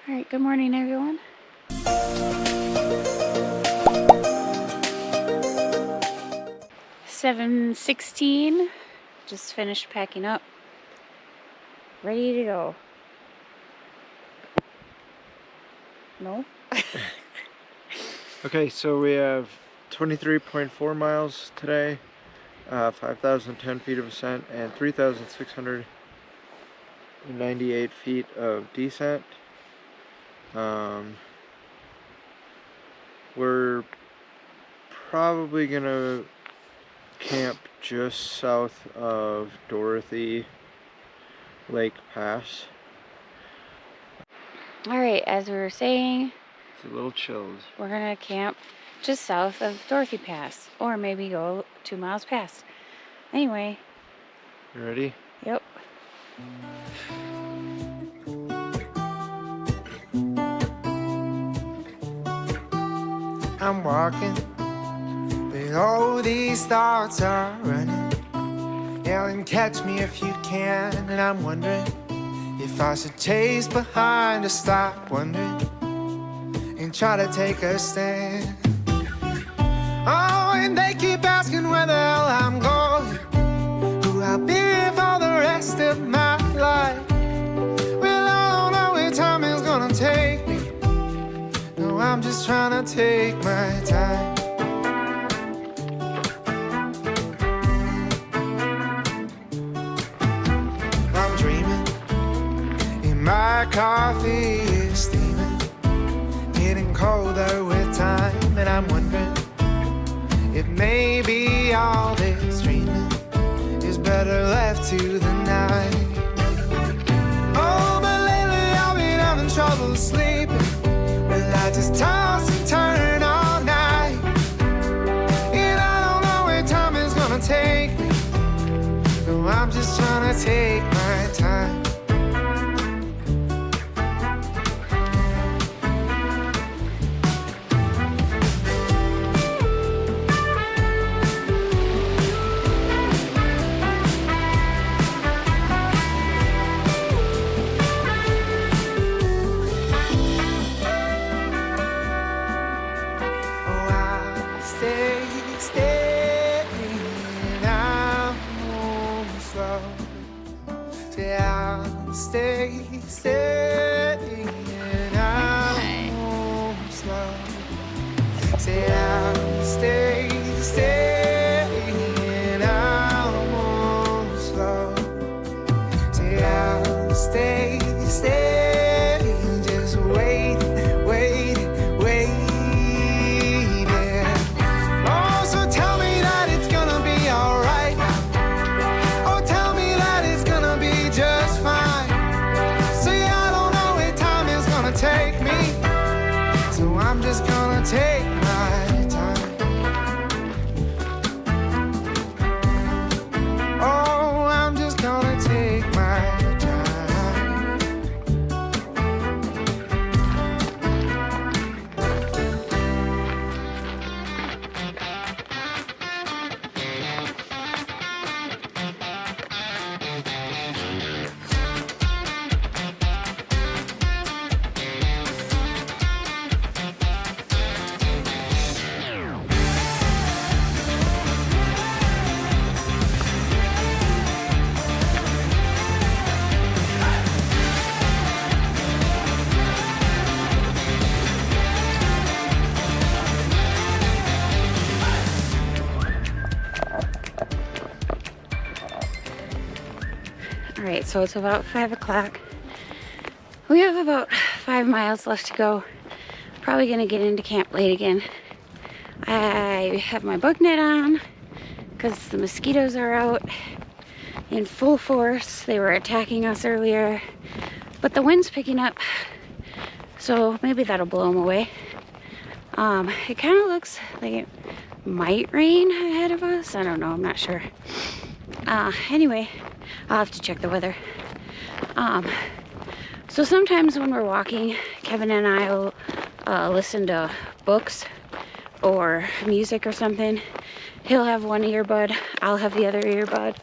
All right, good morning, everyone. (7:16). Just finished packing up. Ready to go. No? Okay, so we have 23.4 miles today, 5,010 feet of ascent, and 3,698 feet of descent. We're probably gonna camp just south of Dorothy Pass. All right, as we were saying, It's a little chilled. we're gonna camp just south of Dorothy Pass, or maybe go 2 miles past. Anyway. You ready? Yep. I'm walking, but all these thoughts are running. Yelling, catch me if you can. And I'm wondering if I should chase behind or stop wondering and try to take a stand. Oh, and they keep asking where the hell I'm going, who I'll be for the rest of my life. Well, I don't know where time is gonna take me. No, I'm just trying to take my time. I'm dreaming, and my coffee is steaming, getting colder with time. And I'm wondering if maybe all this dreaming is better left to the night. Oh, but lately I've been having trouble sleeping. Well, I just toss and turn all night, and I don't know where time is gonna take me. No, I'm just trying to take my time. Stay steady and I'll move slow. Say I'll stay steady and I'll move slow. Say I'll stay steady and just wait, wait, wait. Yeah. Oh, so tell me that it's gonna be alright. Oh, tell me that it's gonna be just fine. Take me, so I'm just gonna take my time. Oh, I'm just gonna take my time. All right, so it's about 5 o'clock. We have about 5 miles left to go. Probably gonna get into camp late again. I have my bug net on because the mosquitoes are out in full force. They were attacking us earlier, but the wind's picking up, so maybe that'll blow them away. It kind of looks like it might rain ahead of us. I don't know, I'm not sure. Anyway, I'll have to check the weather. So sometimes when we're walking, Kevin and I will listen to books or music or something. He'll have one earbud, I'll have the other earbud.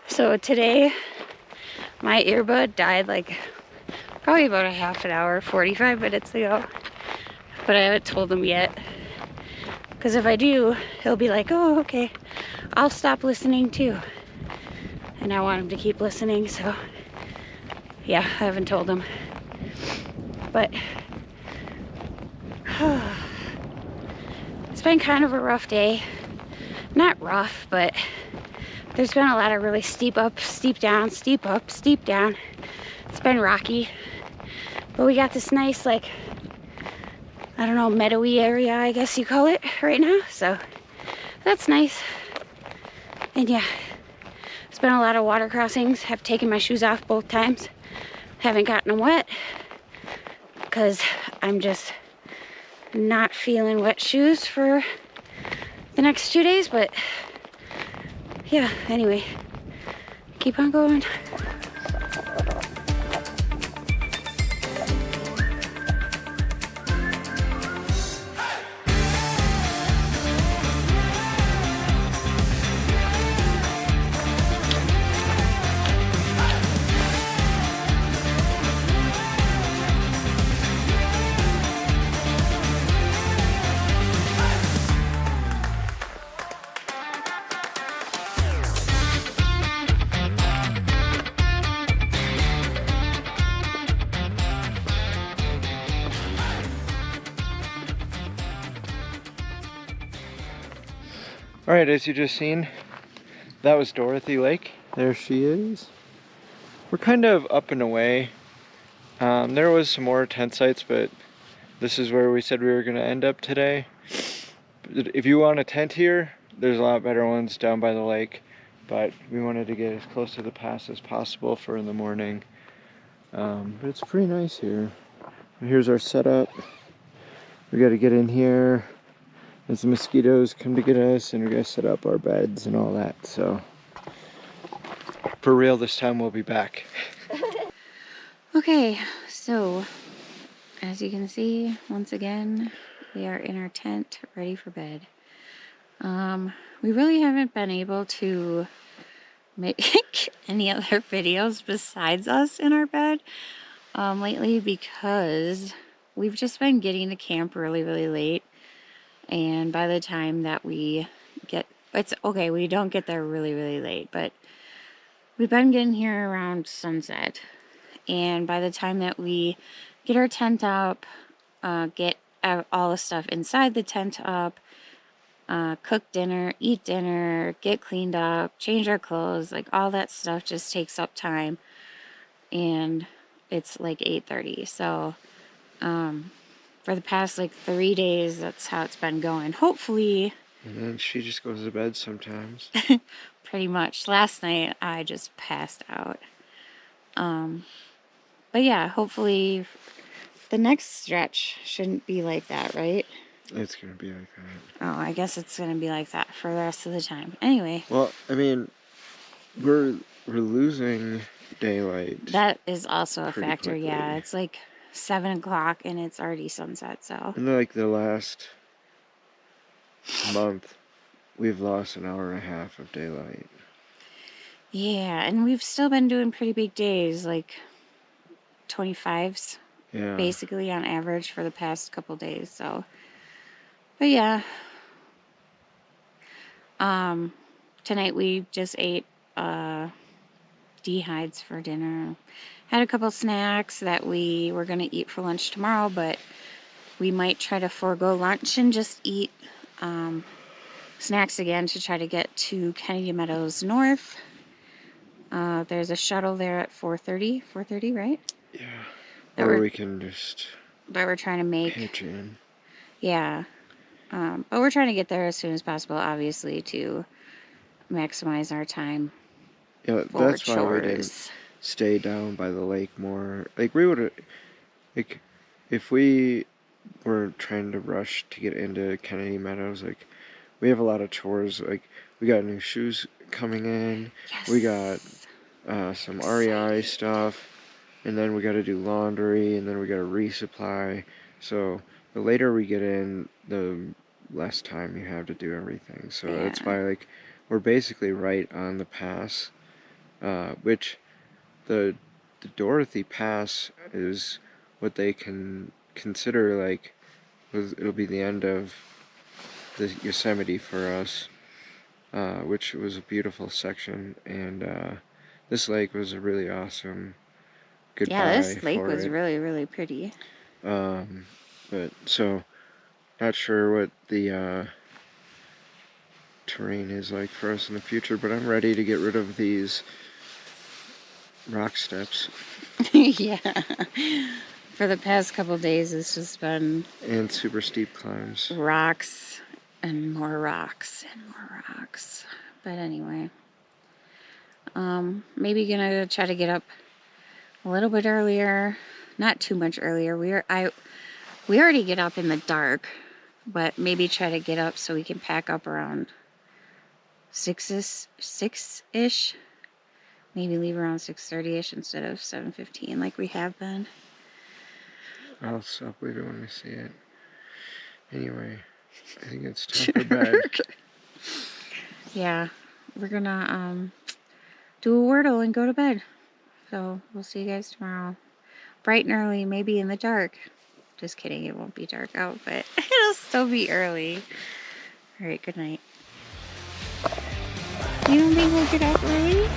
So today my earbud died like probably about a half an hour, 45 minutes ago. But I haven't told him yet. Because if I do, he'll be like, oh, okay, I'll stop listening too. And I want him to keep listening, so yeah, I haven't told him. But it's been kind of a rough day. Not rough, but there's been a lot of really steep up, steep down, steep up, steep down. It's been rocky. But we got this nice, like, I don't know, meadowy area, I guess you call it, right now. So that's nice. And yeah, it's been a lot of water crossings. Have taken my shoes off both times. Haven't gotten them wet because I'm just not feeling wet shoes for the next 2 days. But yeah, anyway, keep on going. Alright, as you just seen, that was Dorothy Lake. There she is. We're kind of up and away. There was some more tent sites, but this is where we said we were going to end up today. If you want a tent here, there's a lot better ones down by the lake, but we wanted to get as close to the pass as possible for in the morning. But it's pretty nice here. Here's our setup. We got to get in here as the mosquitoes come to get us, and we got to set up our beds and all that. So for real, this time we'll be back. Okay, so as you can see, once again, we are in our tent ready for bed. We really haven't been able to make any other videos besides us in our bed lately, because we've just been getting to camp really, really late. And by the time that we get, it's okay, we don't get there really, really late, but we've been getting here around sunset. And by the time that we get our tent up, get all the stuff inside the tent up, cook dinner, eat dinner, get cleaned up, change our clothes, like all that stuff just takes up time. And it's like 8:30. So for the past like 3 days, that's how it's been going. Hopefully. And then she just goes to bed sometimes. Pretty much. Last night I just passed out. But yeah, hopefully the next stretch shouldn't be like that, right? It's gonna be like that. Oh, I guess it's gonna be like that for the rest of the time. Anyway. Well, I mean, we're losing daylight. That is also a factor, quickly. yeah. It's like 7 o'clock and it's already sunset, so. And like the last month, we've lost an hour and a half of daylight. Yeah, and we've still been doing pretty big days, like 25s, Yeah. basically on average for the past couple days, so. But yeah. Tonight we just ate dehydrates for dinner. Had a couple snacks that we were gonna eat for lunch tomorrow, but we might try to forego lunch and just eat snacks again to try to get to Kennedy Meadows North. There's a shuttle there at 4:30, right? Yeah. That Or we can just that we're trying to make. pitch in. Yeah. But we're trying to get there as soon as possible, obviously, to maximize our time. Yeah, for that's why we didn't stay down by the lake more. Like, we would, like, if we were trying to rush to get into Kennedy Meadows, like, we have a lot of chores. Like, we got new shoes coming in. Yes. We got some REI stuff, and then we got to do laundry, and then we got to resupply. So the later we get in, the less time you have to do everything. So Yeah. that's why, like, we're basically right on the pass, which the Dorothy Pass is what they can consider like it'll be the end of the Yosemite for us, which was a beautiful section, and this lake was a really awesome goodbye. Yeah, this lake was it. really, really pretty. But so not sure what the terrain is like for us in the future, but I'm ready to get rid of these rock steps. Yeah. For the past couple days, it's just been... And super steep climbs. Rocks and more rocks and more rocks. But anyway. Maybe gonna try to get up a little bit earlier. Not too much earlier. We already get up in the dark. But maybe try to get up so we can pack up around 6-ish. Maybe leave around 6:30-ish instead of 7:15 like we have been. I'll stop leaving when I see it. Anyway, I think it's time for bed. Yeah, we're gonna do a Wordle and go to bed. So we'll see you guys tomorrow. Bright and early, maybe in the dark. Just kidding, it won't be dark out, but it'll still be early. Alright, good night. You don't think we'll get up early?